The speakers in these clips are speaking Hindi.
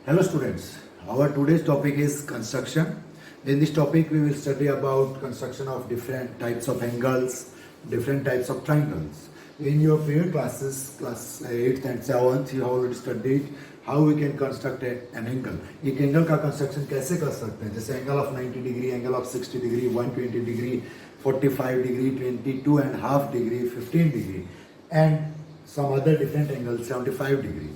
Hello students, our today's topic is construction. In this topic we will study about construction of different types of angles, different types of triangles. In your previous classes, class 8th and 7th, you have already studied how we can construct an angle. एक एंगल का कंस्ट्रक्शन कैसे कर सकते हैं, जैसे angle of 90 degree, angle of 60 degree, 120 degree, 45 degree, 22.5 degree, 15 degree and some other different angle 75 degree.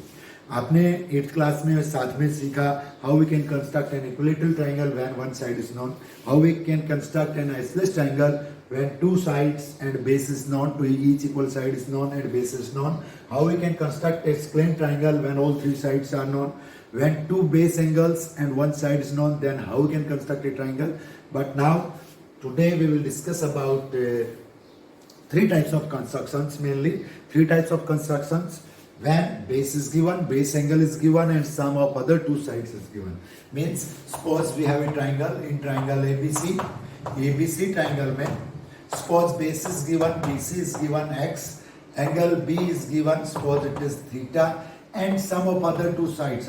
आपने 8th क्लास में साथ में सीखा how we can construct an equilateral triangle when one side is known, how we can construct an isosceles triangle when two sides and base is known, to each equal side is known and base is known, how we can construct a scalene triangle when all three sides are known, when two base angles and one side is known, then how we can construct a triangle. But now today we will discuss about three types of constructions, mainly three types of constructions when base is given, base angle is given and sum of other two sides is given. Means suppose we have a triangle, in triangle ABC triangle mein suppose base is given, BC is given x, angle B is given, suppose it is theta, and sum of other two sides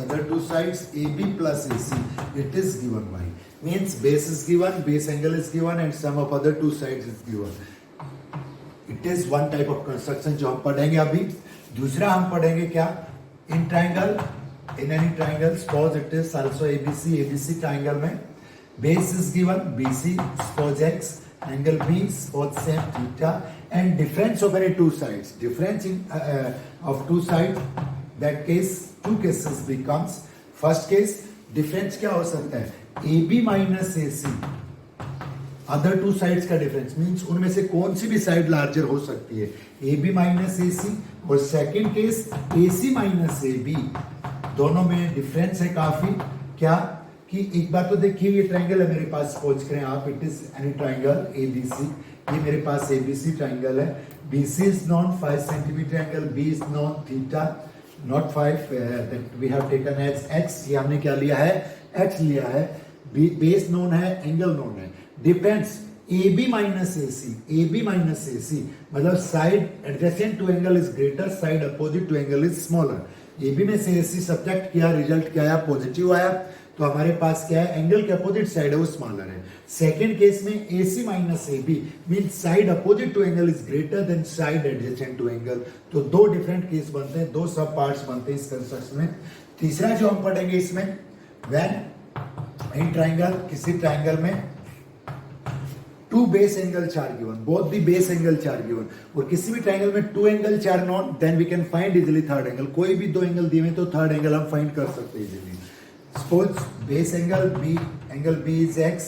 AB plus AC, it is given y. Means base is given, base angle is given, and sum of other two sides is given. It is one type of construction जो हम पढ़ेंगे अभी. दूसरा हम पढ़ेंगे क्या, in triangle, in any triangle, suppose it is also ABC triangle में base is given, BC, suppose x, angle B, suppose same theta, and difference of any two sides. Difference in of two sides. That case, two cases becomes. First case, difference क्या हो सकता है? AB minus AC. Other two sides का difference means उनमें से कौन सी भी side larger हो सकती है? AB minus AC. और second case, AC minus AB. दोनों में difference है काफी. क्या? कि एक बार तो देखिए ये ट्रायंगल है मेरे पास, सपोज करें आप, it is any triangle ABC. ये मेरे पास एबीसी ट्रायंगल है. BC is known 5 centimeter angle, B is known theta, not 5 that we have taken as x. ये हमने क्या लिया है? एक्स लिया है. बेस नोन है, एंगल नोन है. डिपेंड्स AB माइनस AC मतलब side adjacent to angle is greater, side opposite to angle is smaller. AB में से AC सब्ट्रैक्ट किया, रिजल्ट क्या आया? पॉजिटिव आया. तो हमारे पास क्या है? एंगल के अपोजिट साइड है वो स्मॉलर है. सेकंड केस में AC minus AB mean side opposite to angle is greater than side adjacent to angle. तो दो डिफरेंट केस बनते हैं, दो सब पार्ट्स बनते हैं इस कंस्ट्रक्शन में. तीसरा जो हम पढ़ेंगे इसमें, व्हेन इन ट्रायंगल, किसी ट्रायंगल में two base angles are given, both the base angles are given, और किसी भी ट्रायंगल में two angles are known, then we can find easily third angle. कोई भी दो एंगल दिए तो थर्ड एंगल हम फाइंड कर सकते हैं easily. Suppose base angle B is x,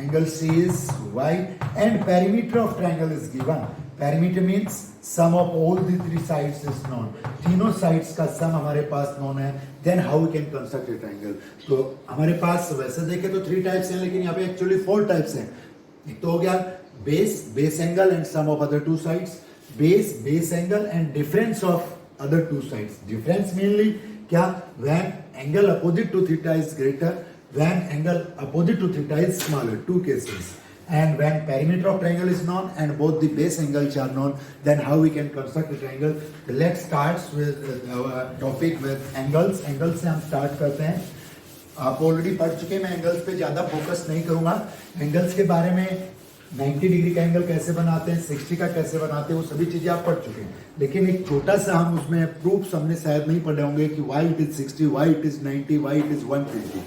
angle C is y, and perimeter of triangle is given. Perimeter means sum of all the three sides is known. तीनों sides का sum हमारे पास known है. Then how we can construct a triangle? तो हमारे पास वैसे देखें तो three types हैं, लेकिन यहाँ पे actually four types हैं. एक तो हो गया base angle and sum of other two sides. Base angle and difference of other two sides. Difference mainly क्या? When angle opposite to theta is greater, when angle opposite to theta is smaller. Two cases. And when perimeter of triangle is known and both the base angles are known, then how we can construct a triangle? So let's start with our topic with angles. Angles से हम start करते हैं. आप ऑलरेडी पढ़ चुके हैं, मैं एंगल्स पे ज्यादा फोकस नहीं करूंगा. एंगल्स के बारे में 90 डिग्री का एंगल कैसे बनाते हैं, 60 का कैसे बनाते हैं, वो सभी चीजें आप पढ़ चुके हैं. लेकिन एक छोटा सा हम उसमें प्रूफ हमने शायद नहीं पढ़े होंगे कि why it is 60, why it is 90, why it is 120.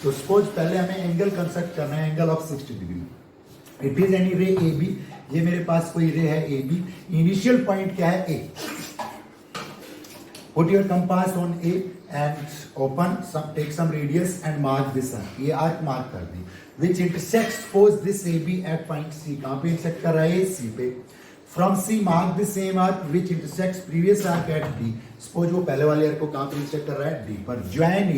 तो सपोज पहले हमें एंगल कंस्ट्रक्ट करना है, angle of 60 degree. It is any रे AB. ये मेरे पास कोई रे है AB. इनिशियल पॉइंट क्या है? A. Put your compass on A and open take some radius and mark this arc. ये आर्क मार्क कर दें. Which intersects, suppose this AB at point C. कहाँ पे intersect कर रहा है? C पे. From C mark the same arc which intersects previous arc at D. Suppose वो पहले वाले arc को कहाँ पे intersect कर रहा है? D पर. Join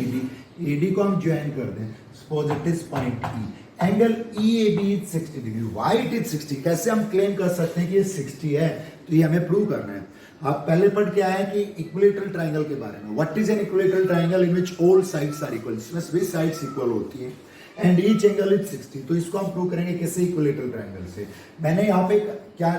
AD को हम join कर दें. Suppose it is point E. Angle EAB is 60 degree. Why it is 60? कैसे हम claim कर सकते हैं कि ये 60 है? तो ये हमें prove करना है. आप पहले पढ़ के आए कि इक्विलेटरल ट्रायंगल के बारे में. What is an equilateral triangle in which all sides are equal. इसमें सभी साइड्स इक्वल होती है. And each angle is 60। तो इसको हम प्रूव करेंगे किससे? इक्विलेटरल ट्रायंगल से। मैंने यहाँ पे क्या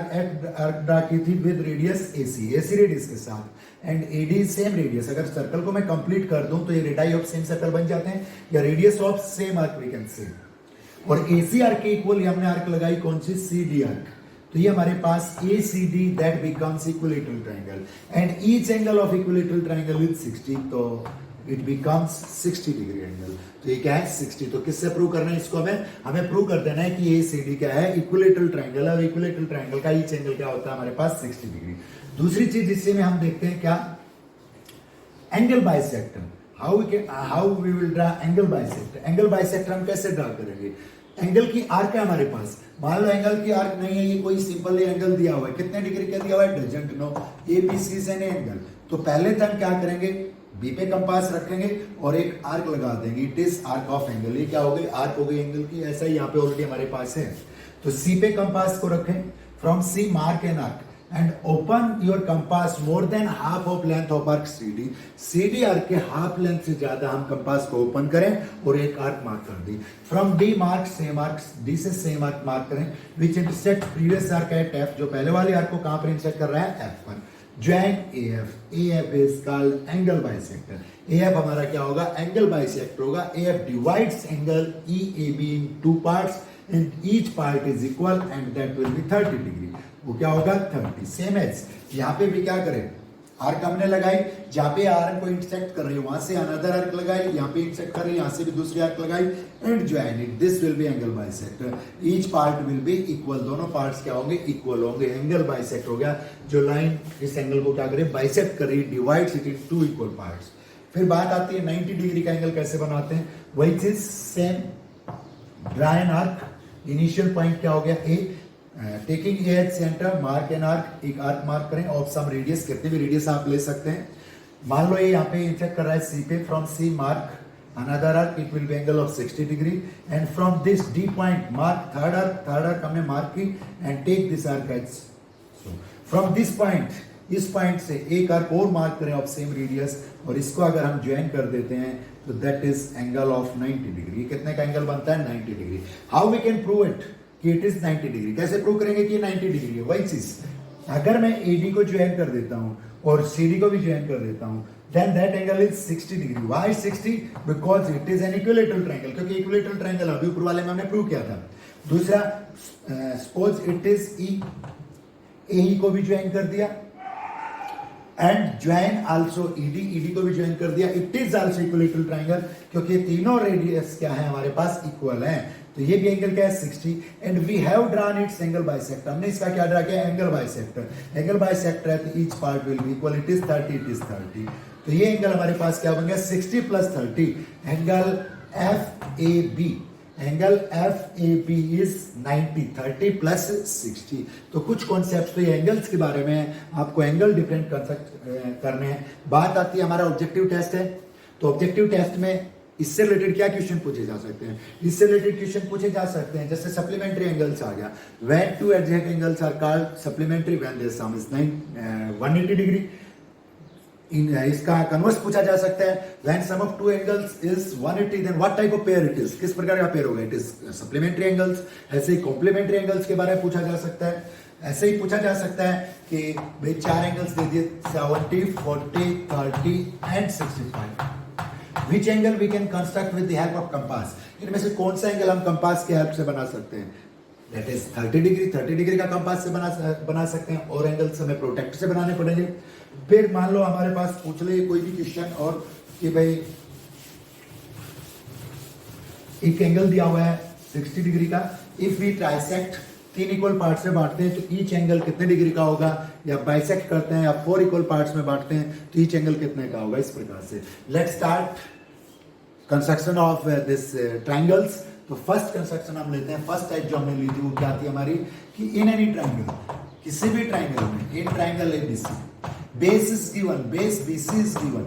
ड्रा की थी? With radius AC, AC radius के साथ, एंड AD सेम रेडियस। अगर सर्कल को मैं कंप्लीट कर दूं तो ये रेडाई ऑफ सेम सर्कल बन जाते हैं, या radius of same arc we can say. और AC आर्क के इक्वल हमने आर्क लगाई कौन सी? CD arc. तो ये हमारे पास ACD that becomes equilateral triangle, and each angle of equilateral triangle is 60। तो इट बिकम्स 60 डिग्री एंगल। तो ये क्या है? 60। तो किससे प्रूव करना है इसको? हमें प्रूव कर देना है कि ACD क्या है? Equilateral triangle. और इक्विलेटरल ट्रायंगल का ईच एंगल क्या होता है? हमारे पास 60 डिग्री। दूसरी चीज जिससे में हम देखते हैं क्या? Angle bisector. How we will draw angle bisector. Angle bisector हम कैसे ड्रा करेंगे? एंगल की आर्क है हमारे पास, मान लो एंगल की आर्क नहीं है, ये कोई सिंपल एंगल दिया हुआ है, कितने डिग्री का दिया हुआ है? Doesn't know. ABC से नहीं एंगल। तो पहले तो हम क्या करेंगे? B पे कंपास रखेंगे और एक आर्क लगा देंगे। It is arc of angle. ये क्या हो गई? आर्क हो गई एंगल की। ऐसा ही यहाँ पे ऑलरेडी हमारे पास है। तो C पे कंपास को रखें, from C mark an arc and open your compass more than half of length of arc CD। CD arc के हाफ लेंथ से ज्यादा हम कंपास को ओपन करें और एक आर्क मार्क कर दी। From D mark same arc, D से सेम आर्क मार्क करें which intersect previous arc at F। जो पहले वाले आर्क को कहां पर इंटरसेक्ट कर रहा है? F पर। Join AF। AF is called angle bisector. AF हमारा क्या होगा? एंगल बाइसेक्टर होगा। AF divides angle EAB in two parts and each part is equal and that will be 30 degree. वो क्या होगा? 30। सेम एज यहाँ पे भी क्या करें? आर्क हमने लगाई, जहाँ पे आर्क को इंटरसेक्ट कर रही है वहां से अनदर आर्क लगाई, यहाँ पे इंटरसेक्ट कर रही है, यहाँ से भी दूसरी आर्क लगाई, and join it. This will be angle bisector. Each part will be equal. दोनों पार्ट्स क्या होंगे? इक्वल होंगे। एंगल बाइसेक्ट हो गया। जो लाइन इस एंगल को क्या करे? बाइसेक्ट कर रही है, divides it in two equal parts. फिर बात आती है 90 डिग्री का एंगल कैसे बनाते हैं? वही चीज same. Draw an arc. Initial point क्या हो गया? A। Taking A at centre, mark an arc. एक आर्क मार्क करें ऑफ सम रेडियस, कितने भी रेडियस आप ले सकते हैं। मान लो ये यहाँ पे इंटरसेक्ट कर रहा है C पे, from C mark another arc, it will be angle of 60 degree, and from this D point mark third arc हमने मार्क की, and take this arc as so. From this point, इस पॉइंट से एक आर्क और मार्क करें ऑफ सेम रेडियस, और इसको अगर हम ज्वाइन कर देते हैं तो that is angle of 90 degree. कितने का एंगल बनता है? 90 degree. How we can prove it कि इट इज 90 डिग्री? कैसे प्रूव करेंगे कि 90 डिग्री है? वही चीज, अगर मैं AD को ज्वाइन कर देता हूं और CD को भी ज्वाइन कर देता हूं, then that angle is 60 degree. Why 60? Because it is an equilateral triangle। क्योंकि इक्विलेटरल ट्रायंगल अभी ऊपर वाले में हमने प्रूव किया था। दूसरा, सपोज इट इज AE को भी ज्वाइन कर दिया, एंड ज्वाइन आल्सो ED को भी ज्वाइन कर दिया। It is also equilateral triangle, क्योंकि तीनों रेडियस क्या है हमारे पास? इक्वल है। तो ये भी एंगल क्या है? 60। And we have drawn its angle bisector. हमने इसका क्या ड्रा किया? Angle bisector. एंगल बाइसेक्टर है तो each part will be equal. It is 30, it is 30। तो ये एंगल हमारे पास क्या बन गया? 60 plus 30, angle FAB। Angle FAB is 90, 30 plus 60। तो कुछ कॉन्सेप्ट तो ये एंगल्स के बारे में आपको एंगल डिफरेंट करने हैं। बात आती है हमारा ऑब्जेक्टिव टेस्ट है। तो ऑब्जेक्टिव टेस्ट में इससे रिलेटेड क्या क्वेश्चन पूछे जा सकते हैं? इससे रिलेटेड क्वेश्चन पूछे जा सकते हैं जैसे सप्लीमेंट्री एंगल्स आ गया। When two adjacent angles are called supplementary when their sum is 180 degree. इसका कन्वर्स पूछा जा सकता है, when sum of two angles is 180 then what type of pair it is? किस प्रकार का पेयर होगा? It is supplementary angles. ऐसे ही कॉम्प्लीमेंट्री एंगल्स के बारे में पूछा जा सकता है। ऐसे ही पूछा जा सकता है कि भाई चार एंगल्स दे दिए 70, 40, 30 and 65। Which angle we can construct with the help of compass? इनमें से कौन सा एंगल हम कंपास के हेल्प से बना सकते हैं? That is 30 degree. 30 डिग्री का कंपास से बना सकते हैं, और एंगल्स हमें प्रोटेक्टर से बनाने पड़ेंगे। फिर मान लो हमारे पास पूछ ले कोई भी क्वेश्चन और कि भाई एक एंगल दिया हुआ है 60 डिग्री का, इफ वी ट्राइसेक्ट, तीन इक्वल पार्ट में बांटते हैं तो ईच एंगल कितने डिग्री का होगा, या बाइसेक्ट करते हैं या 4 इक्वल पार्ट्स में बांटते हैं तो ईच एंगल कितने का होगा। इस प्रकार से let's start construction of this triangles. तो फर्स्ट कंस्ट्रक्शन हम लेते हैं, फर्स्ट टाइप जो हमने ली थी वो क्या थी हमारी, कि इन एनी ट्रायंगल, किसी भी ट्रायंगल में, in triangle ABC, base is given, base BC is given,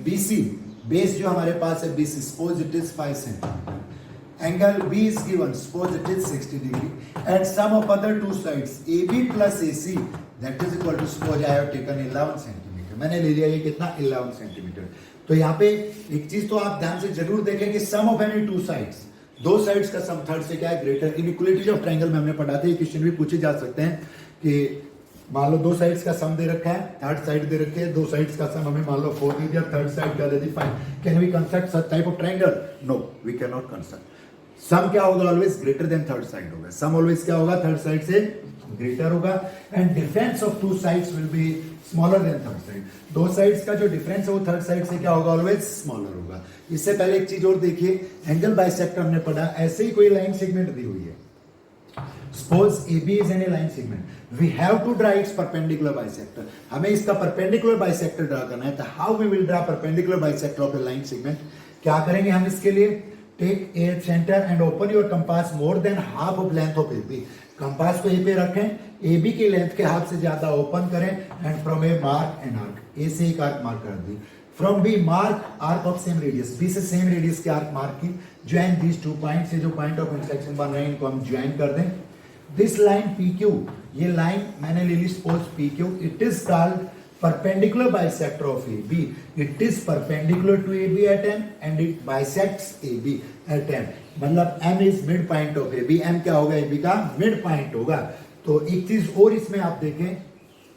BC base जो हमारे पास है BC, suppose it is 5 centimetre, angle B is given, suppose it is 60 degree, and sum of other two sides AB plus AC that is equal to, suppose I have taken 11 centimeter, मैंने ले लिया ये कितना 11 सेंटीमीटर। तो यहाँ पे एक चीज तो आप ध्यान से जरूर देखें कि sum of any two sides, दो साइड्स का सम थर्ड से क्या है ग्रेटर। इनइक्वालिटीज ऑफ ट्रायंगल में हमने पढ़ा था, ये क्वेश्चन भी पूछे जा सकते हैं कि मान लो दो साइड्स का सम दे रखा है, थर्ड साइड दे रखी है, दो साइड्स का सम हमें मान लो 4 दे दिया, थर्ड साइड क्या दे दी 5। Can we construct such type of triangle? No, we can not construct. Sum क्या होगा? Always greater than third side होगा। सम ऑलवेज क्या होगा? थर्ड साइड से ग्रेटर होगा। And difference of two sides will be smaller than third side. दो साइड्स का जो डिफरेंस है वो थर्ड साइड से क्या होगा? ऑलवेज स्मॉलर होगा। इससे पहले एक चीज और देखिए, एंगल बाइसेक्टर हमने पढ़ा, ऐसे ही कोई लाइन सेगमेंट दी हुई है। Suppose AB is any line segment. We have to draw its perpendicular bisector. हमें इसका perpendicular bisector ड्रा करना है। तो how we will draw perpendicular bisector of a line segment? क्या करेंगे हम इसके लिए? Take a center and open your compass more than half of length of AB. Compass को ए पे रखें, AB की लेंथ के हाफ से ज्यादा ओपन करें and from A mark an arc, A से एक आर्क मार्क कर दी। From B mark arc of same radius, B से सेम रेडियस के आर्क मार्क की। ज्वाइन दीज 2 पॉइंट से जो पॉइंट ऑफ इंटरसेक्शन बन रहे हैं इनको हम ज्वाइन कर दें। दिस लाइन PQ, ये लाइन मैंने ले ली suppose PQ, it is called perpendicular bisector of AB. It is perpendicular to AB at M and it bisects AB at M. मतलब M is mid point of AB. M क्या होगा? AB का mid point होगा। तो एक चीज और इसमें आप देखें,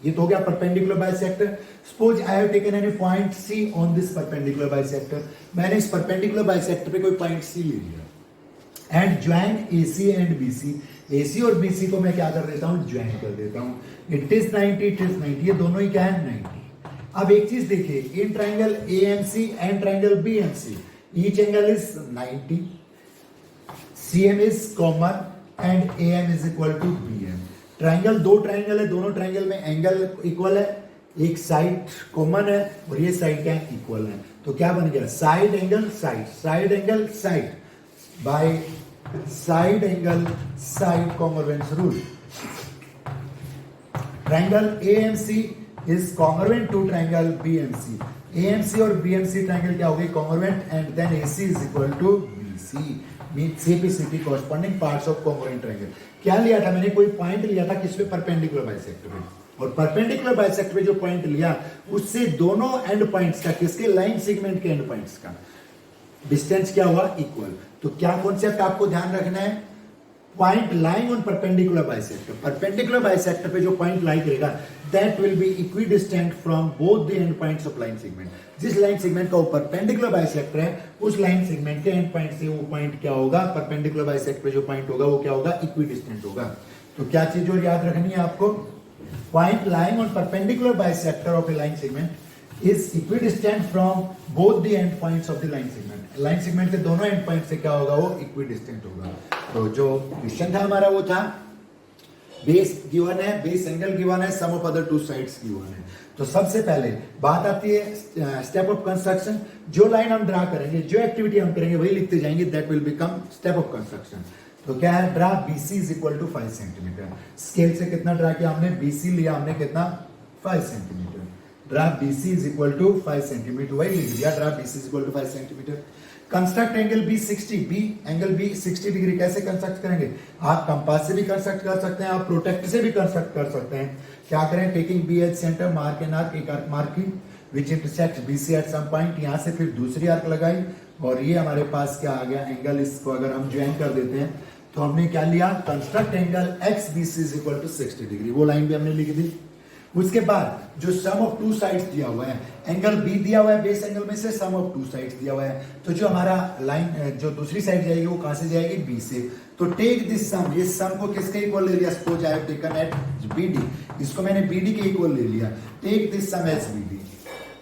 ये तो हो गया perpendicular bisector. Suppose I have taken any point C on this perpendicular bisector. मैंने इस perpendicular bisector पे कोई point C ले लिया and join AC and BC. AC और BC को मैं क्या कर देता हूं? ज्वाइन कर देता हूं। इट इज 90, इट इज 90, ये दोनों ही क्या है? 90। अब एक चीज देखिए, in triangle AMC and triangle BMC, each angle is 90, CM is common and AM is equal to BM। Triangle, दो ट्राइंगल है, दोनों ट्राइंगल में एंगल इक्वल है, एक साइड कॉमन है और ये साइड क्या है? इक्वल है। तो क्या बन गया? Side angle side, side angle side by side angle side congruence rule. Triangle AMC is congruent to triangle BMC. AMC और BMC ट्राइंगल क्या हो गई? congruent and then AC is equal to BC. Means CPCT corresponding parts of congruent triangle. क्या लिया था मैंने? कोई पॉइंट लिया था किस पे? परपेंडिकुलर बाइसेक्टर पे, और परपेंडिकुलर बाइसेक्टर पे जो पॉइंट लिया उससे दोनों एंड पॉइंट्स का, किसके? लाइन सेगमेंट के एंड पॉइंट्स का डिस्टेंस क्या हुआ? इक्वल। तो क्या कॉन्सेप्ट आपको ध्यान रखना है? Point lying on perpendicular bisector, perpendicular bisector पे जो पॉइंट लाई करेगा that will be equidistant from both the end points of line segment. जिस लाइन सेगमेंट का वो परपेंडिकुलर बाइसेक्टर है उस लाइन सेगमेंट के एंड पॉइंट से वो पॉइंट क्या होगा? परपेंडिकुलर बाइसेक्टर पे जो पॉइंट होगा वो क्या होगा? इक्विडिस्टेंट होगा। तो क्या चीज और याद रखनी है आपको? Point lying on perpendicular bisector of A line segment is equidistant from both the end points of the line segment. Line segment के दोनों एंड पॉइंट से क्या होगा? वो इक्विडिस्टेंट होगा। तो जो क्वेश्चन था हमारा वो था, बेस गिवन है, बेस एंगल गिवन है, sum of other two sides given है। तो सबसे पहले बात आती है स्टेप ऑफ कंस्ट्रक्शन। जो लाइन हम ड्रा करेंगे, जो एक्टिविटी हम करेंगे वही लिखते जाएंगे, that will become step of construction. तो क्या है? Draw BC is equal to 5 centimetre. Scale से कितना ड्रा किया हमने? BC लिया हमने कितना? 5 centimeter. Draw BC is equal to 5 centimeter, वही लिख दिया, draw BC is equal to 5 centimetre. Construct angle B 60, B angle B 60 degree कैसे कंस्ट्रक्ट करेंगे? आप कंपास से भी कंस्ट्रक्ट कर सकते हैं, आप प्रोटेक्टर से भी कंस्ट्रक्ट कर सकते हैं। क्या करें? Taking B as center, mark an arc, एक आर्क मार्क की which intersect BC at some point. यहां से फिर दूसरी आर्क लगाई और ये हमारे पास क्या आ गया? एंगल। इसको अगर हम ज्वाइन कर देते हैं तो हमने क्या लिया? Construct angle XBC is equal to 60 degree. वो लाइन भी हमने लिख दी। उसके बाद जो सम ऑफ टू साइड्स दिया हुआ है, एंगल B दिया हुआ है, बेस एंगल में से सम ऑफ टू साइड्स दिया हुआ है। तो जो हमारा लाइन जो दूसरी साइड जाएगी वो कहां से जाएगी? B से। तो टेक दिस सम, इस सम को किसके इक्वल ले लिया? Suppose I have taken at BD, इसको मैंने BD के इक्वल ले लिया। Take this sum as BD।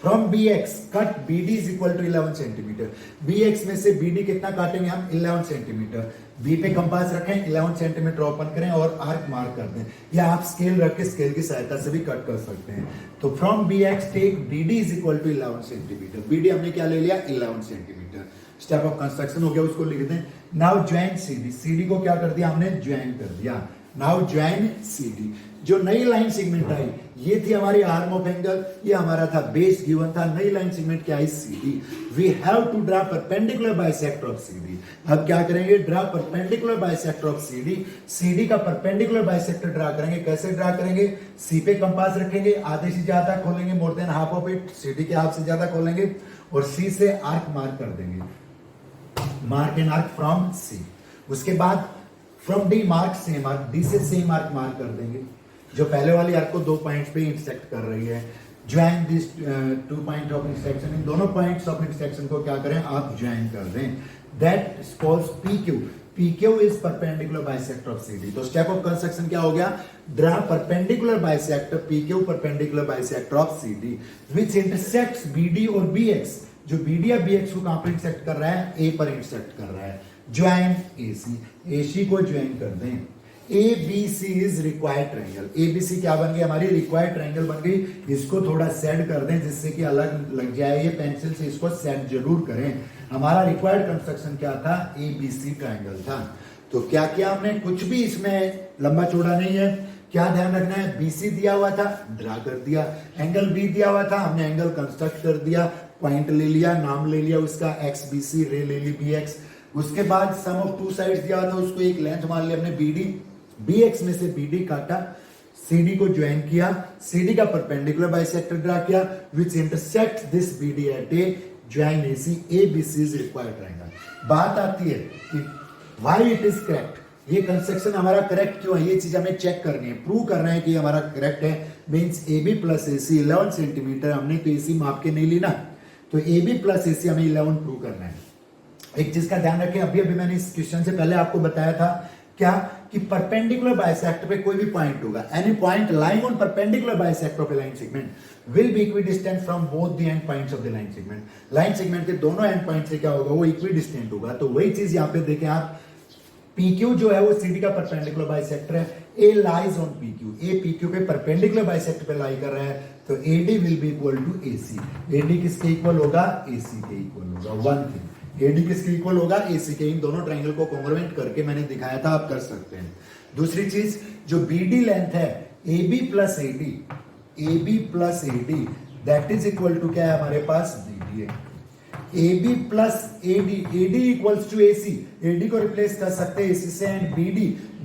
From BX cut BD is equal to 11 centimeter. BX में से BD कितना काटेंगे हम? 11 सेंटीमीटर। B पे कंपास रखें, 11 सेंटीमीटर ओपन करें और आर्क मार्क कर दें, या आप स्केल रख के स्केल की सहायता से भी कट कर सकते हैं। तो from BX take BD is equal to 11 centimeter. BD हमने क्या ले लिया? 11 सेंटीमीटर। स्टेप ऑफ कंस्ट्रक्शन हो गया, उसको लिख दें। नाउ ज्वाइन CD, CD को क्या कर दिया हमने? ज्वाइन कर दिया। Now join CD। जो नई लाइन सेगमेंट आई ये थी हमारी आर्म ऑफ एंगल, ये हमारा था बेस गिवन था। नई लाइन सेगमेंट क्या आई? CD। We have to draw perpendicular bisector of CD। अब क्या करेंगे? Draw perpendicular bisector of CD। CD का परपेंडिकुलर बाइसेक्टर ड्रा करेंगे। कैसे ड्रा करेंगे? C पे कंपास रखेंगे, आधे से ज्यादा खोलेंगे, more than half of it, CD के हाफ से ज्यादा खोलेंगे और C से आर्क मार्क कर देंगे। मार्क एन आर्क फ्रॉम सी। उसके बाद from D mark same arc, D से सेम आर्क मार्क कर देंगे जो पहले वाली आर्क को 2 पॉइंट्स पे इंटरसेक्ट कर रही है। Join this 2 point of intersection, इन दोनों पॉइंट्स ऑफ इंटरसेक्शन को क्या करें आप ज्वाइन कर दें। That suppose PQ, PQ is perpendicular bisector of CD। तो स्टेप ऑफ कंस्ट्रक्शन क्या हो गया, draw perpendicular bisector PQ perpendicular bisector of CD which intersects BD और BX, जो BD या BX को कहां पर इंटरसेक्ट कर रहा है, A पर इंटरसेक्ट कर रहा है। ज्वाइन AC, AC को ज्वाइन कर दें। ABC is required triangle, ABC क्या बन गई हमारी, रिक्वायर्ड ट्रायंगल बन गई। इसको थोड़ा सेट कर दें जिससे कि अलग लग जाए, ये पेंसिल से इसको सेट जरूर करें। हमारा रिक्वायर्ड कंस्ट्रक्शन क्या था, ABC ट्रायंगल था। तो क्या किया हमने, कुछ भी इसमें लंबा चौड़ा नहीं है, क्या ध्यान रखना है, BC दिया हुआ था ड्रा कर दिया, एंगल B दिया हुआ था हमने एंगल कंस्ट्रक्ट कर दिया, पॉइंट ले लिया, नाम ले लिया उसका XBC, रे ले ली BX। उसके बाद सम ऑफ टू साइड्स दिया हुआ था, उसको एक लेंथ मान लिया हमने BD, BX में से BD काटा, CD को ज्वाइन किया, CD का परपेंडिकुलर बाइसेक्टर ड्रा किया which intersects this BD at A, join AC, ABC is required triangle। बात आती है कि why it is correct, ये कंस्ट्रक्शन हमारा करेक्ट क्यों है, ये चीज हमें चेक करनी है, प्रूव करना है कि हमारा करेक्ट है। Means AB plus AC 11 centimetre, हमने तो AC माप के नहीं ली ना, तो AB प्लस AC हमें 11 प्रूव करना है। एक चीज का ध्यान रखें, अभी अभी मैंने इस क्वेश्चन से पहले आपको बताया था क्या कि परपेंडिकुलर बाइसेक्टर पे कोई भी पॉइंट होगा, any point lying on perpendicular bisector of A line segment will be equidistant from both the end points of the line segment. Line segment के दोनों एंड पॉइंट से क्या होगा, वो इक्विडिस्टेंट होगा। तो वही चीज यहाँ पे देखें आप, PQ जो है वो CD का परपेंडिकुलर बाइसेक्टर है, A lies on PQ, A PQ पे परपेंडिकुलर बाइसेक्टर पे लाई कर रहा है, तो AD will be equal to AC। AD किसके इक्वल होगा, AC के इक्वल होगा। वन थिंग, AD किसके इक्वल होगा, AC के। इन दोनों ट्रायंगल को कॉन्ग्रुएंट करके मैंने दिखाया था, आप कर सकते हैं। दूसरी चीज जो BD लेंथ है AB plus AD, AB plus AD that is equal to क्या है हमारे पास, BD है। AB plus AD, AD equals to AC, AD को रिप्लेस कर सकते हैं AC से, and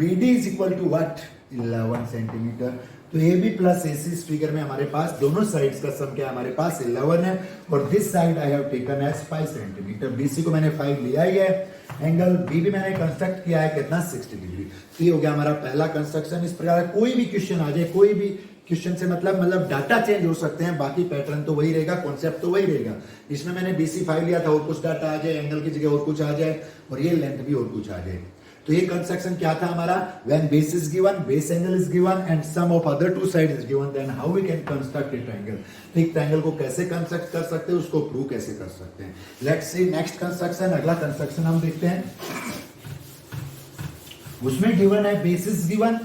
BD is equal to what, 11 centimeter. तो AB प्लस AC इस फिगर में हमारे पास दोनों साइड्स का सम क्या है, हमारे पास 11 है, और this side I have taken as 5 centimetre. BC को मैंने 5 लिया ही है, एंगल B भी मैंने कंस्ट्रक्ट किया है कितना, 60 डिग्री। तो ये हो गया हमारा पहला कंस्ट्रक्शन। इस प्रकार कोई भी क्वेश्चन आ जाए, कोई भी क्वेश्चन से मतलब डाटा चेंज हो सकते हैं, बाकी पैटर्न तो वही रहेगा, कॉन्सेप्ट तो वही रहेगा। इसमें मैंने BC 5 लिया था, और कुछ डाटा आ जाए, एंगल की जगह और कुछ आ जाए, और ये लेंथ भी और कुछ आ जाए। तो ये कंस्ट्रक्शन क्या था हमारा, when base is given, base angle is given and sum of other two sides is given, then how we can construct a triangle. तो एक ट्रायंगल को कैसे कंस्ट्रक्ट कर सकते हैं, उसको प्रूव कैसे कर सकते हैं। लेट्स सी नेक्स्ट कंस्ट्रक्शन, अगला कंस्ट्रक्शन हम देखते हैं। उसमें गिवन है base is given,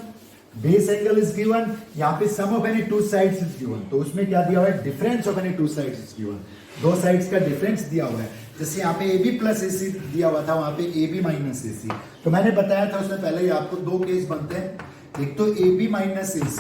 base angle is given, यहाँ पे sum of any two sides is given. तो उसमें क्या दिया हुआ है, difference of any two sides is given, दो साइड्स का डिफरेंस दिया हुआ है। जैसे यहाँ पे AB प्लस AC दिया हुआ था, वहां पे AB माइनस AC। तो मैंने बताया था उसमें पहले ही आपको दो केस बनते हैं, एक तो AB minus AC,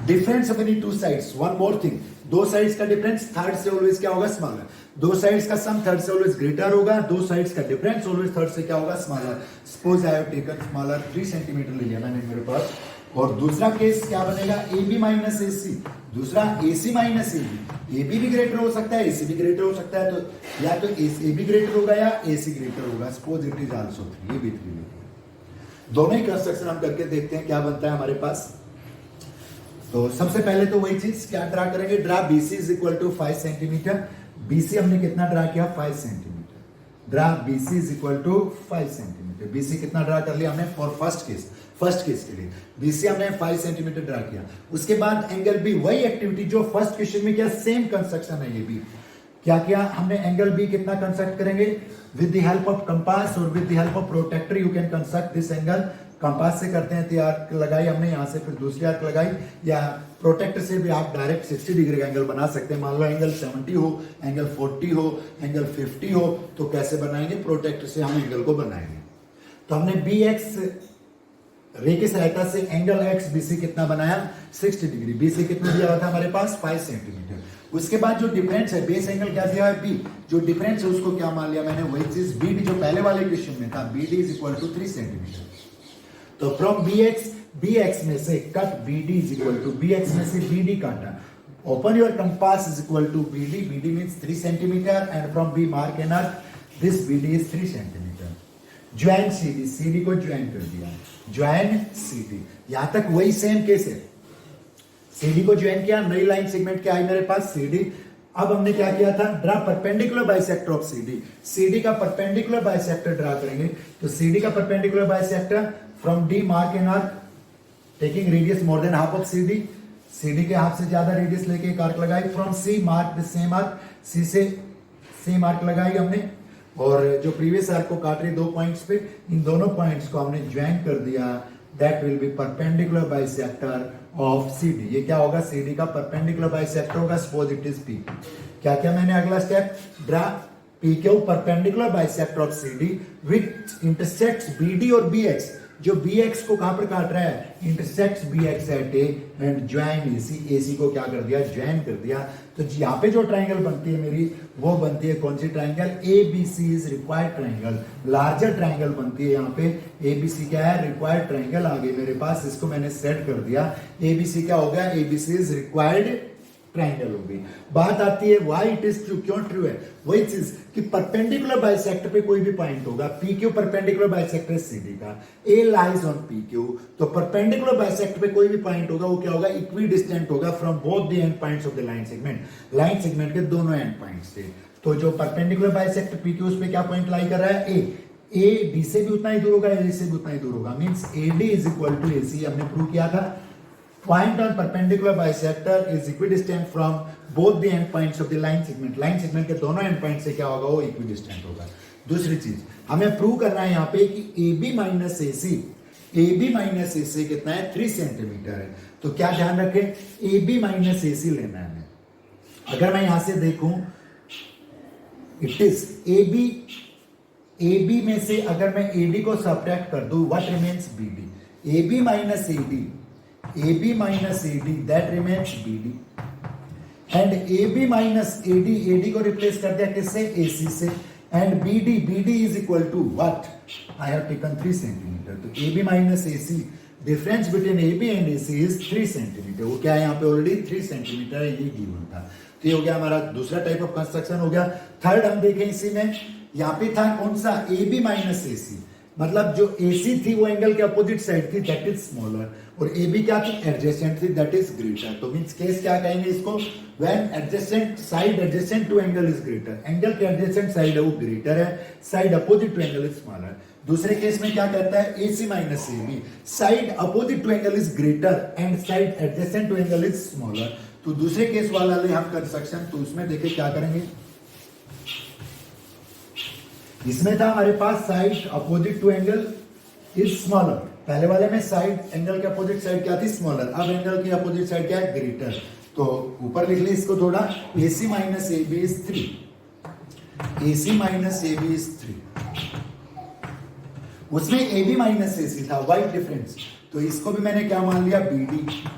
difference of any two sides. One more thing, दो साइड्स का डिफरेंस थर्ड से ऑलवेज क्या होगा, स्मॉलर। दो साइड्स का सम थर्ड से ऑलवेज ग्रेटर होगा, दो साइड्स का डिफरेंस ऑलवेज थर्ड से क्या होगा, smaller. Suppose I have taken smaller 3 centimetre ले लिया मैंने मेरे पास। और दूसरा केस क्या बनेगा, AB माइनस AC, दूसरा AC माइनस AB। AB भी ग्रेटर हो सकता है, AC भी ग्रेटर हो सकता है, तो या तो AB ग्रेटर होगा या AC ग्रेटर होगा। सपोज इट इज आल्सो 3, ये भी 3। दोनों ही कंस्ट्रक्शन हम करके देखते हैं क्या बनता है हमारे पास। तो सबसे पहले तो वही चीज क्या ड्रा करेंगे, draw BC is equal to 5 centimetre. BC हमने कितना ड्रा किया, 5 centimeter. Draw BC is equal to 5 centimetre. BC कितना ड्रा कर लिया हमने फॉर फर्स्ट केस के लिए BC हमने 5 सेंटीमीटर ड्रा किया। उसके बाद एंगल B, वही एक्टिविटी जो फर्स्ट क्वेश्चन में किया, सेम कंस्ट्रक्शन है ये भी। क्या किया हमने, एंगल B कितना कंस्ट्रक्ट करेंगे, with the help of compass और with the help of protector you can construct this angle. Compass से करते हैं तो आर्क लगाई हमने यहाँ से, फिर दूसरी आर्क लगाई, या प्रोटेक्टर से भी आप डायरेक्ट 60 डिग्री का एंगल बना सकते हैं। मान लो एंगल 70 हो, एंगल 40 हो, एंगल 50 हो, तो कैसे बनाएंगे, प्रोटेक्टर से हम एंगल को बनाएंगे। तो हमने BX रे की सहायता से एंगल XBC कितना बनाया, 60 डिग्री। BC कितना दिया हुआ था हमारे पास, 5 सेंटीमीटर। उसके बाद जो डिफरेंस है, बेस एंगल क्या दिया है B, जो डिफरेंस है उसको क्या मान लिया मैंने, वही चीज BD जो पहले वाले क्वेश्चन में था, BD is equal to 3 centimeter. तो फ्रॉम BX में से cut BD is equal to, BX में से BD काटा, open your compass is equal to BD means 3 centimeter, and from B mark an arc, this BD is 3 centimeter. Join CD, CD को ज्वाइन कर दिया, ज्वाइन CD। यहां तक वही सेम केस है, CD को ज्वाइन किया, नई लाइन सेगमेंट क्या आई मेरे पास CD। अब हमने क्या किया था, draw perpendicular bisector of CD। CD का परपेंडिकुलर बाइसेक्टर ड्रा करेंगे, तो CD का perpendicular bisector from D mark an arc taking radius more than half of CD के हाफ से ज्यादा रेडियस लेके एक आर्क लगाई, from C mark the same arc, C से सेम आर्क लगाई हमने, और जो प्रीवियस आर्क को काट रहे 2 पॉइंट्स पे, इन दोनों पॉइंट्स को हमने ज्वाइन कर दिया। That will be perpendicular bisector of CD। ये क्या होगा, CD का परपेंडिकुलर बाइसेक्टर होगा, सपोज इट इज P। क्या क्या मैंने अगला step, draw PQ perpendicular bisector of CD which intersects BD और BX। जो BX को कहां पर काट रहा है, intersects BX at A and join AC। AC को क्या कर दिया, ज्वाइन कर दिया। तो यहाँ पे जो ट्राइंगल बनती है मेरी, वो बनती है कौन सी triangle, ABC is required triangle, larger triangle बनती है यहाँ पे। ABC क्या है, रिक्वायर्ड ट्राइंगल आ गई मेरे पास, इसको मैंने सेट कर दिया। ABC क्या हो गया, ABC इज रिक्वायर्ड ट्राइंगल हो गई। बात आती है व्हाई इट इज ट्रू, क्यों ट्रू है, वही चीज कि परपेंडिकुलर बाइसेक्टर पे कोई भी पॉइंट होगा, PQ परपेंडिकुलर बाइसेक्टर CD का, A लाइज ऑन PQ, तो परपेंडिकुलर बाइसेक्टर पे कोई भी पॉइंट होगा, वो क्या होगा, इक्वी डिस्टेंट होगा from both the end points of the line segment. Line segment के दोनों एंड पॉइंट्स से। तो जो परपेंडिकुलर बाइसेक्टर PQ उस पे क्या पॉइंट लाई कर रहा है, A D से भी उतना ही दूर होगा, A से भी उतना ही दूर होगा, means AD is equal to AC। हमने प्रूव किया था, point on perpendicular bisector is equidistant from both the end points of the line segment। line segment के दोनों end points से क्या होगा, वो equidistant होगा। दूसरी चीज हमें प्रूव करना है यहाँ पे कि AB माइनस AC कितना है, 3 सेंटीमीटर है। तो क्या ध्यान रखें, AB माइनस AC लेना है हमें। अगर मैं यहां से देखूं, इट इज AB में से अगर मैं AD को सब्ट्रैक्ट कर दूं, what remains BD। AB minus AD that remains BD and AB minus AD को रिप्लेस कर दिया किससे, AC से, and BD is equal to what, I have taken 3 centimeter. तो AB minus AC, difference between AB and AC is 3 centimetre. वो क्या है, यहाँ पे ऑलरेडी 3 सेंटीमीटर है, ये गिवन था। तो ये हो गया हमारा दूसरा टाइप ऑफ कंस्ट्रक्शन हो गया। थर्ड हम देखें इसी में, यहाँ पे था कौन सा, AB माइनस AC, मतलब जो AC थी वो एंगल के अपोजिट साइड थी, दैट इज स्मॉलर, और AB क्या थी, एडजेसेंट थी, दैट इज ग्रेटर। तो मींस केस क्या कहेंगे इसको, when adjacent side adjacent to angle is greater, angle के एडजेसेंट साइड है वो ग्रेटर है, side opposite to angle is smaller. दूसरे केस में क्या कहता है, AC minus AB, side opposite to angle is greater and side adjacent to angle is smaller. तो दूसरे केस वाला ले हम कंस्ट्रक्शन, तो उसमें देखिए क्या करेंगे, इसमें था हमारे पास side opposite to angle is smaller, पहले वाले में साइड एंगल के अपोजिट साइड क्या थी, स्मॉलर, अब एंगल की अपोजिट साइड क्या है, ग्रेटर। तो ऊपर लिख ली इसको थोड़ा, AC minus AB is 3, AC minus AB is 3, उसमें AB माइनस AC था, वाइट डिफरेंस, तो इसको भी मैंने क्या मान लिया, BD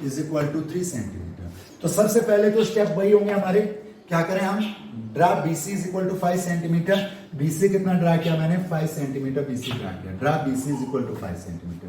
is equal to 3 centimeter. तो सबसे पहले तो स्टेप वही होंगे हमारे, क्या करें हम, draw BC is equal to 5 centimetre. BC कितना ड्रा किया मैंने, 5 सेंटीमीटर BC ड्रा किया, draw BC is equal to 5 centimetre.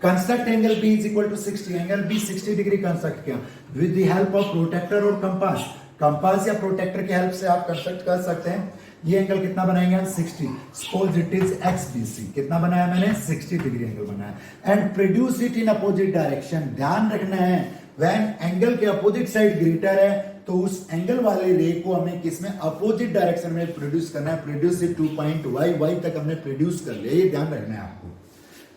Construct angle B is equal to 60, angle B 60 degree construct किया with the help of protractor और कंपास। कंपास या प्रोटेक्टर की हेल्प से आप कंस्ट्रक्ट कर सकते हैं। ये एंगल कितना बनाएंगे हम, 60, सपोज इट इज XBC, कितना बनाया मैंने, 60 डिग्री एंगल बनाया, and produce it in opposite direction. ध्यान रखना है, व्हेन एंगल के अपोजिट साइड ग्रेटर है तो उस एंगल वाले रे को हमें किसमें, अपोजिट डायरेक्शन में प्रोड्यूस करना है। प्रोड्यूस इट 2 पॉइंट y तक हमने प्रोड्यूस कर लिया, ये ध्यान रखना है आपको।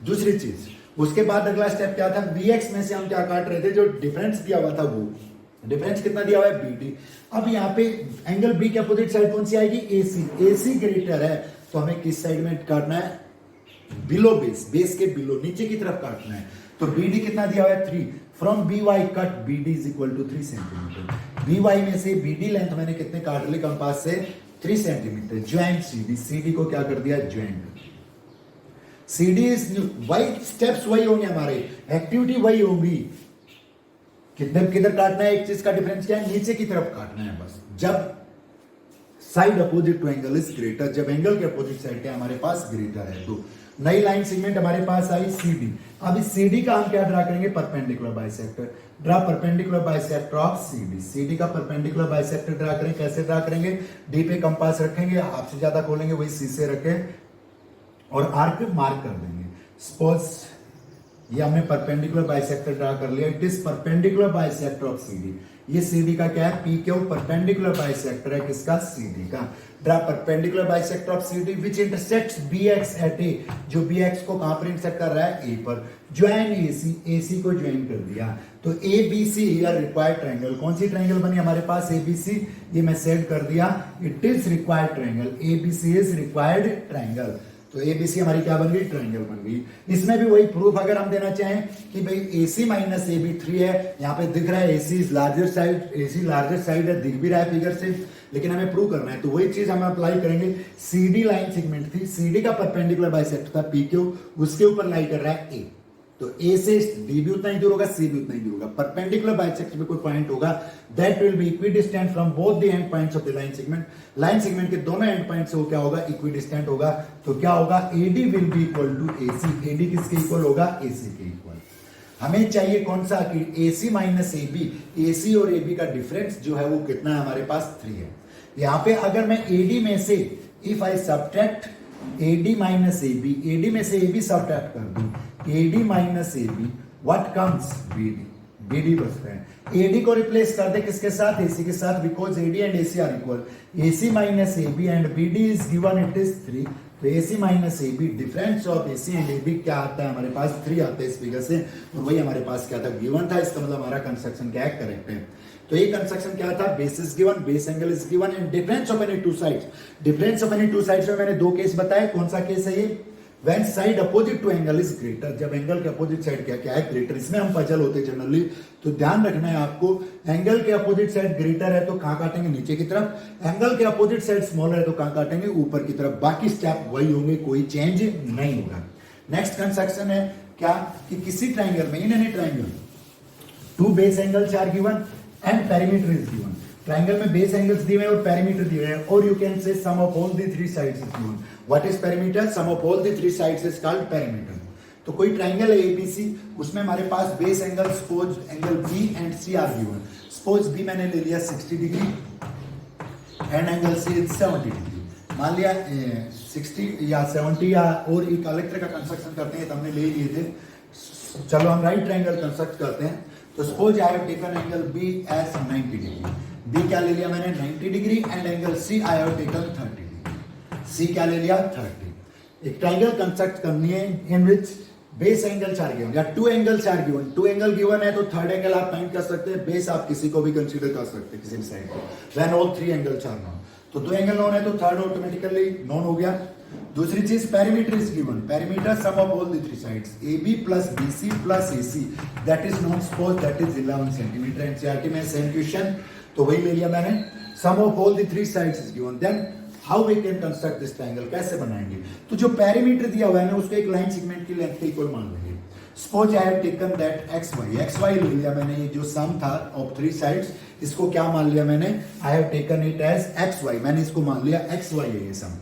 दूसरी चीज, उसके बाद अगला स्टेप क्या था, BX में से हम क्या काट रहे थे, जो डिफरेंस दिया हुआ था, वो डिफरेंस कितना दिया हुआ है, BD। अब यहाँ पे एंगल B के अपोजिट साइड कौन सी आएगी, AC ग्रेटर है, तो हमें किस साइड में काटना है, बिलो बेस के बिलो, नीचे की तरफ काटना है। तो BD कितना दिया हुआ है, 3, from BY cut BD is equal to 3 centimeter. BY में से BD लेंथ मैंने कितने काट ली, कंपास से 3 सेंटीमीटर। ज्वाइंट CD को क्या कर दिया, ज्वाइंट। CD इज न्यू, वही स्टेप्स वही होंगे हमारे, एक्टिविटी वही होगी, किधर काटना है, एक चीज का डिफरेंस क्या है, नीचे की तरफ काटना है बस, जब side opposite to angle is greater, जब एंगल के अपोजिट साइड क्या हमारे पास ग्रेटर है। तो नई लाइन सेगमेंट हमारे पास आई CD। अब इस CD का हम क्या ड्रा करेंगे, perpendicular bisector. Draw perpendicular bisector of CD। CD का परपेंडिकुलर बाइसेक्टर ड्रा करें, कैसे ड्रा करेंगे, D पे कंपास रखेंगे, आपसे ज्यादा खोलेंगे, वही C से रखें और आर्क मार्क कर देंगे। सपोज ये हमने परपेंडिकुलर बाइसेक्टर ड्रा कर लिया, it is perpendicular bisector of CD। ये CD का क्या है, PQ परपेंडिकुलर बाइसेक्टर है किसका, CD का। Draw perpendicular bisector of CD which intersects BX at A, जो BX को कहां पर इंटरसेक्ट कर रहा है, A पर। ज्वाइन AC, AC को ज्वाइन कर दिया, तो ABC हियर रिक्वायर्ड ट्रायंगल। कौन सी ट्रायंगल बनी हमारे पास, ABC, ये मैं सेट कर दिया, it is required triangle, ABC is required triangle. तो ABC हमारी क्या बन गई, ट्रायंगल बन गई। इसमें भी वही प्रूफ अगर हम देना चाहें कि भाई AC माइनस AB 3 है, यहाँ पे दिख रहा है AC is larger side, AC larger side है, दिख भी रहा है फिगर से, लेकिन हमें प्रूव करना है, तो वही चीज हम अप्लाई करेंगे। CD लाइन सेगमेंट थी, CD का परपेंडिकुलर बाइसेक्टर था PQ, उसके ऊपर लाई कर रहा है A, तो A से D भी उतना ही दूर होगा, C भी उतना ही दूर होगा। परपेंडिकुलर बाइसेक्टर में कोई पॉइंट होगा that will be equidistant from both the end points of the line segment. Line segment के दोनों एंड पॉइंट से वो क्या होगा, इक्विडिस्टेंट होगा। तो क्या होगा, AD will be equal to AC। AD किसके इक्वल होगा, AC के इक्वल। हमें चाहिए कौन सा, कि AC माइनस AB, AC और AB का डिफरेंस जो है वो कितना है, हमारे पास 3 है। यहाँ पे अगर मैं AD में से if I subtract AD minus AB, AD में से AB सब्ट्रैक्ट कर दूं, AD minus AB, what comes, BD, BD बचता है। AD को रिप्लेस कर दे किसके साथ, AC के साथ, because AD and AC are equal. AC minus AB and BD is given, it is 3। तो AC minus AB, difference of AC and AB क्या आता है हमारे पास, 3 आता है इस फिगर से, और वही हमारे पास क्या था, गिवन था। इसका मतलब हमारा कंस्ट्रक्शन क्या है, करेक्ट है। तो ये कंस्ट्रक्शन क्या था, base is given, base angle is given and difference of any two sides. Difference of any two sides में मैंने 2 केस बताए, कौन सा केस है ये, When side opposite to angle is greater, जब एंगल के अपोजिट साइड क्या है, ग्रेटर। इसमें हम पजल होते हैं जनरली, तो ध्यान रखना है आपको, एंगल के अपोजिट साइड ग्रेटर है तो कहां काटेंगे, नीचे की तरफ। एंगल के अपोजिट साइड स्मॉलर है तो कहां काटेंगे, ऊपर की तरफ। बाकी स्टेप वही होंगे, कोई चेंज नहीं होगा। नेक्स्ट कंस्ट्रक्शन है क्या, कि किसी ट्राइंगल में, in any triangle 2 base angles are given and perimeter is given. Triangle में बेस एंगल्स दिए हैं और पेरीमीटर दिए हैं, और you can say sum of all the 3 sides is given. What is perimeter, sum of all the 3 sides is called perimeter. तो कोई ट्राइंगल है ABC, उसमें हमारे पास base angle, suppose angle B and C are given. Suppose B मैंने ले लिया 60 degree and angle C is 70 degree. मान लिया 60 या 70 या और एक अलग तरह का कंस्ट्रक्शन करते हैं, तो हमने ले लिए थे। चलो हम राइट ट्राइंगल कंस्ट्रक्ट करते हैं। तो suppose I have taken angle B as 90 degree. B क्या ले लिया मैंने, 90 degree and angle C I have taken 30 degree. C क्या ले लिया, 30। एक ट्राइंगल कंस्ट्रक्ट करनी है in which base angles are given या 2 angles are given. 2 angle given है तो थर्ड एंगल आप फाइंड कर सकते हैं, बेस आप किसी को भी कंसीडर कर सकते हैं, किसी भी साइड को। When all 3 angles are known, तो 2 एंगल नोन है तो थर्ड ऑटोमेटिकली नोन हो गया। दूसरी चीज perimeter is given, perimeter sum of all the 3 sides AB plus BC plus AC, that is known, suppose that is 11 centimetre. NCERT में सेम क्वेश्चन, तो वही ले लिया मैंने। Sum of all the 3 sides is given, then how we can construct this triangle, कैसे बनाएंगे। तो जो पेरीमीटर दिया हुआ है ना, उसको एक लाइन सेगमेंट की लेंथ के इक्वल मान लेंगे। Suppose I have taken that XY ले लिया मैंने, ये जो सम था ऑफ 3 साइड्स, इसको क्या मान लिया मैंने, I have taken it as XY, मैंने इसको मान लिया XY है ये सम।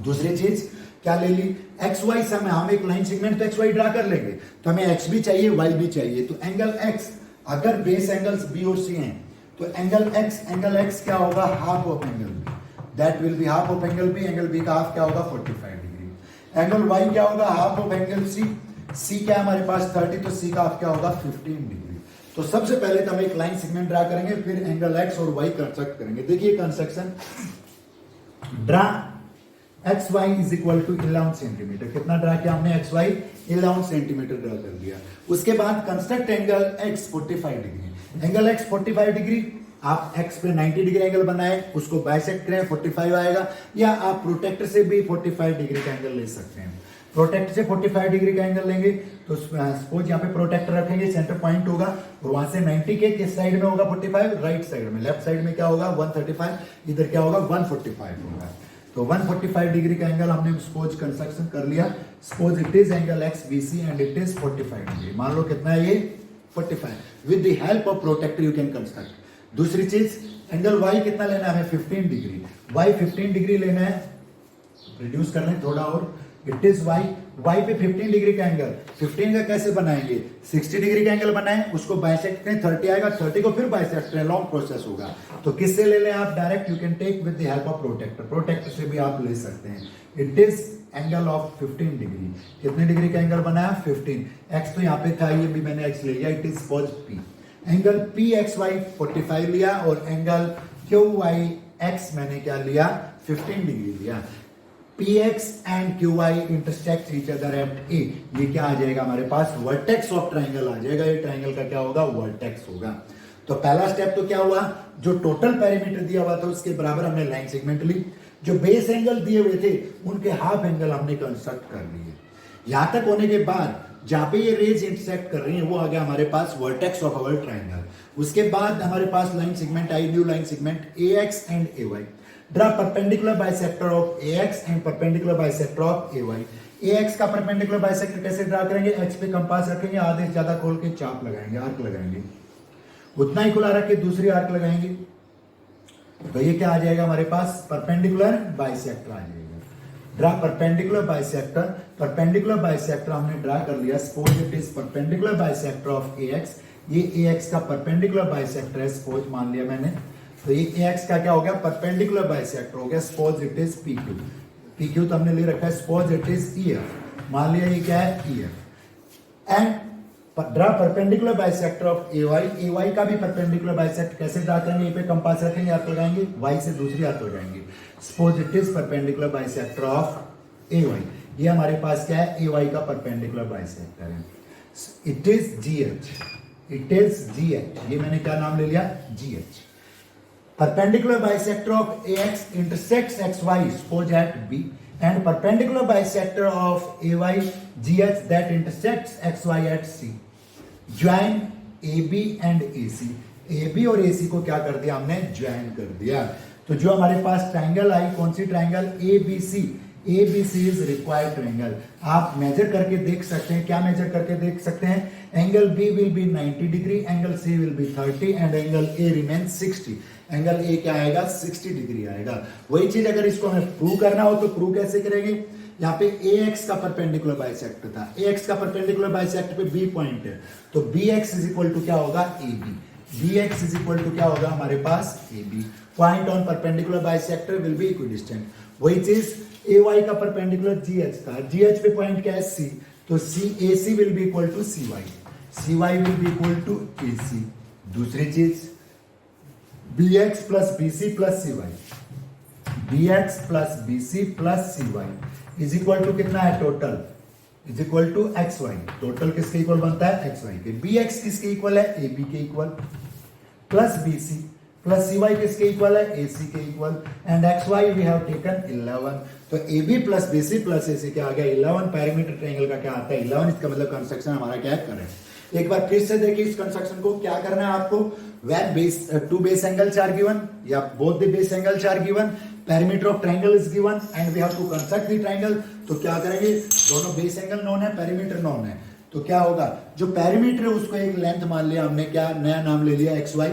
दूसरी चीज क्या ले ली, XY सम है, हम एक लाइन सेगमेंट तो XY ड्रा कर लेंगे, तो हमें X भी चाहिए Y भी चाहिए। तो एंगल X, अगर बेस एंगल्स B और C हैं, तो एंगल X क्या होगा, half of angle B, that will be half of angle B। Angle B का हाफ क्या होगा, 45 डिग्री। एंगल Y क्या होगा, हाफ ऑफ एंगल C क्या है हमारे पास 30, तो C का हाफ क्या होगा, 15 डिग्री। तो सबसे पहले तो हम एक लाइन सेगमेंट ड्रा करेंगे, फिर एंगल X और Y कंस्ट्रक्ट करेंगे। देखिए construction, draw XY is equal to 11 centimeter. कितना ड्रा किया हमने, XY 11 सेंटीमीटर ड्रा कर दिया। उसके बाद construct angle X 45 degree. Angle X 45 degree, आप X पे 90 डिग्री एंगल बनाए, उसको बाइसेक्ट करें, 45 आएगा। या आप प्रोटेक्टर से भी 45 डिग्री का एंगल ले सकते हैं। प्रोटेक्टर से 45 डिग्री का एंगल लेंगे तो सपोज यहाँ पे प्रोटेक्टर रखेंगे, सेंटर पॉइंट होगा, और वहां से 90 के किस साइड में होगा, 45 राइट साइड में। लेफ्ट साइड में क्या होगा, 135, इधर क्या होगा, 145 होगा। तो 145 डिग्री का एंगल हमने सपोज कंस्ट्रक्शन कर लिया। Suppose it is angle XBC and it is 45 degree. मान लो कितना है ये, 45। With the help of protector you can construct. दूसरी चीज, एंगल Y कितना लेना है, 15 डिग्री। Y 15 डिग्री लेना है, रिड्यूस कर लें थोड़ा और, इट इज वाई। वाई पे 15 डिग्री का एंगल, 15 का कैसे बनाएंगे, 60 डिग्री का एंगल बनाएं, उसको बाइसेक्ट करें, 30 आएगा, 30 को फिर बाइसेक्ट करें, लॉन्ग प्रोसेस होगा। तो किससे ले लें आप direct, you can take with the help of protector, protector से भी आप ले सकते हैं। It is angle of 15 degree. कितने डिग्री का एंगल बनाया, 15। एक्स तो यहाँ पे था, ये भी मैंने एक्स ले लिया, it is suppose P. Angle P X Y 45 लिया और एंगल क्यू वाई एक्स मैंने क्या लिया, 15 डिग्री लिया। px and qy intersect each other at A, ये क्या आ जाएगा हमारे पास, वर्टेक्स ऑफ ट्राइंगल आ जाएगा। ये ट्राइंगल का क्या होगा, वर्टेक्स होगा। तो पहला स्टेप तो क्या हुआ, जो टोटल पेरीमीटर दिया हुआ था उसके बराबर हमने लाइन सेगमेंट ली, जो बेस एंगल दिए हुए थे उनके हाफ एंगल हमने कंस्ट्रक्ट कर लिए। यहां तक होने के बाद जहां पे ये रेज इंटरसेक्ट कर रही है वो आ गया हमारे पास वर्टेक्स ऑफ आवर ट्राइंगल। उसके बाद हमारे पास लाइन सेगमेंट आई, new line segment ax and ay। Draw perpendicular bisector of ax and perpendicular bisector of ay। ax का perpendicular bisector कैसे ड्रा करेंगे, x पे कंपास रखेंगे, आधे से ज्यादा खोल के चाप लगाएंगे, आर्क लगाएंगे, उतना ही खुला रख के दूसरी आर्क लगाएंगे, तो ये क्या आ जाएगा हमारे पास, परपेंडिकुलर बाइसेक्टर आ जाएगा। Draw perpendicular bisector, perpendicular bisector हमने ड्रा कर लिया। Suppose it is perpendicular bisector of ax, ये ax का परपेंडिकुलर बाइसेक्टर है, सपोज मान लिया मैंने। तो ये ax का क्या हो गया, परपेंडिकुलर बाइसेक्टर हो गया। Suppose it is pq, pq तो हमने ले रखा है, सपोज इट इज ef, मान लिया ये क्या है, ef। And draw perpendicular bisector of ay, ay का भी परपेंडिकुलर बाइसेक्टर कैसे ड्रा करेंगे, ए पे कंपास रखेंगे, आर्क लगाएंगे, y से दूसरी आर्क लगाएंगे। Suppose it is perpendicular bisector of ay, ये हमारे पास क्या है, ay का परपेंडिकुलर बाइसेक्टर है। It is gh, it is gh, ये मैंने क्या नाम ले लिया, gh। Perpendicular bisector of ax intersects xy, suppose at B, and perpendicular bisector of ay gh that intersects xy at C. Join AB and AC. AB और AC को क्या कर दिया हमने, ज्वाइन कर दिया। तो जो हमारे पास ट्राइंगल आई, कौन सी triangle, ABC। ABC is required triangle. आप मेजर करके देख सकते हैं, क्या मेजर करके देख सकते हैं, angle B will be 90 degree, angle C will be 30 and angle A remains 60। Angle A क्या आएगा, 60 डिग्री आएगा। वही चीज अगर इसको हमें प्रूव करना हो तो प्रूव कैसे करेंगे, यहाँ पे AX का परपेंडिकुलर बाइसेक्टर था, AX का परपेंडिकुलर बाइसेक्टर पे B पॉइंट है, तो BX इज इक्वल टू क्या होगा, AB। BX is equal to क्या होगा हमारे पास, AB। Point on perpendicular bisector will be equidistant. वही चीज AY का परपेंडिकुलर GH था, GH पे पॉइंट क्या है, C, तो AC will be equal to CY, CY will be equal to AC। दूसरी चीज BX plus BC plus CY, BX plus BC plus CY is equal to कितना है, total is equal to XY। Total किसके इक्वल बनता है, XY के। BX किसके इक्वल है, AB के equal, plus BC plus CY किसके इक्वल है, AC के equal, and XY we have taken 11। तो AB plus BC plus AC क्या आ गया, 11। पैरामीटर ट्रायंगल का क्या आता है, 11। इसका मतलब कंस्ट्रक्शन हमारा क्या है, करेक्ट। एक बार फिर से देखिए इस कंस्ट्रक्शन को, क्या करना है आपको, when base two base angles are given या both the base angles are given, perimeter of triangle is given and we have to construct the triangle। तो क्या करेंगे, दोनों बेस एंगल नोन है, पेरीमीटर नोन है, तो क्या होगा, जो पेरीमीटर है उसको एक लेंथ मान लिया हमने, क्या नया नाम ले लिया, XY।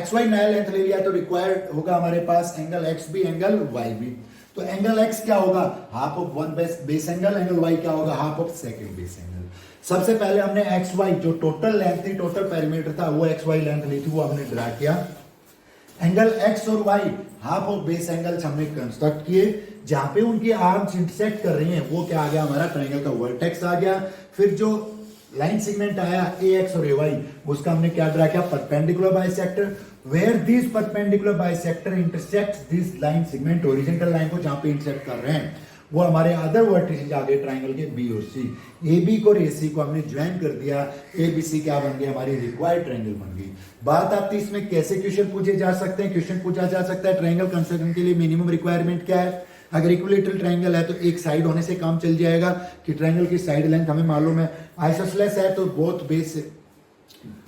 XY नया लेंथ ले लिया तो रिक्वायर्ड होगा हमारे पास एंगल XB, एंगल YB। तो एंगल X क्या होगा, half of one base angle, angle Y क्या होगा, half of second base angle. सबसे पहले हमने XY जो टोटल लेंथ थी, टोटल पेरीमीटर था, वो XY लेंथ ली थी, वो हमने ड्रा किया। एंगल X और Y half of base angles हमने कंस्ट्रक्ट किए, जहां पे उनकी आर्म्स इंटरसेक्ट कर रही हैं, वो क्या आ गया हमारा, ट्रायंगल का वर्टेक्स आ गया। फिर जो लाइन सेगमेंट आया AX और AY, उसका हमने क्या ड्रा किया, perpendicular bisector, where this perpendicular bisector intersects this line segment, original line को जहां पे इंटरसेक्ट कर रहे हैं, वो हमारे अदर वर्टिसेस आ गए ट्रायंगल के B और C। AB को और AC को हमने ज्वाइन कर दिया, ABC क्या बन गया, हमारी रिक्वायर्ड ट्रायंगल बन गई। बात आती है इसमें कैसे क्वेश्चन पूछे जा सकते हैं, क्वेश्चन पूछा जा सकता है ट्रायंगल कंस्ट्रक्शन के लिए मिनिमम रिक्वायरमेंट क्या है। अगर इक्विलेटरल ट्रायंगल है तो एक साइड होने से काम चल जाएगा, कि ट्रायंगल की साइड लेंथ हमें मालूम है। आइसोसेलेस है तो both base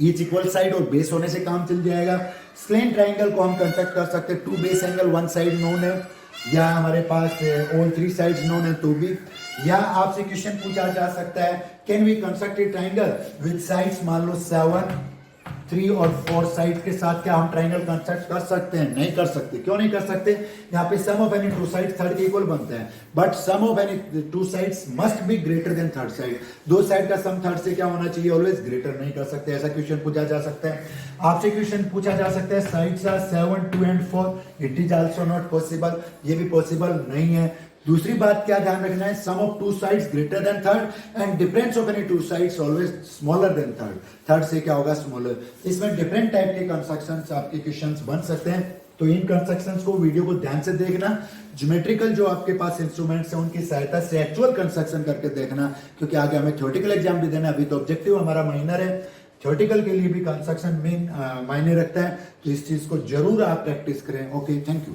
each equal side और बेस होने से काम चल जाएगा। स्लेंट ट्रायंगल को हम कंस्ट्रक्ट कर सकते हैं, two base angle one side known है, या हमारे पास ऑल थ्री साइड्स नोन है तो भी। या आपसे क्वेश्चन पूछा जा सकता है, can we construct a triangle with sides मान लो 7, 3 और 4 साइड के साथ क्या हम ट्राइंगल कंस्ट्रक्ट कर सकते हैं? नहीं कर सकते। क्यों नहीं कर सकते? यहाँ पे sum of any two side third के इक्वल बनता है, but sum of any two sides must be greater than third side. दो साइड का सम थर्ड से क्या होना चाहिए? Always greater. नहीं कर सकते। ऐसा क्वेश्चन पूछा जा सकता है आपसे। क्वेश्चन पूछा जा सकता है sides are 7, 2 and 4, it is also not possible. ये भी पॉसिबल नहीं है। दूसरी बात क्या ध्यान रखना है? Sum of two sides greater than third and difference of any two sides always smaller than third. Third से क्या होगा? स्मॉलर। इसमें डिफरेंट टाइप के कंस्ट्रक्शंस आपके क्वेश्चंस बन सकते हैं, तो इन कंस्ट्रक्शंस को वीडियो को ध्यान से देखना। ज्योमेट्रिकल जो आपके पास इंस्ट्रूमेंट्स हैं उनकी सहायता से एक्चुअल कंस्ट्रक्शन करके देखना, क्योंकि आगे हमें थ्योरेटिकल एग्जाम भी देना है। अभी तो ऑब्जेक्टिव हमारा माइनर है, थ्योरेटिकल के लिए भी कंस्ट्रक्शन मेन मायने रखता है, तो इस चीज को जरूर आप प्रैक्टिस करें। Okay, thank you.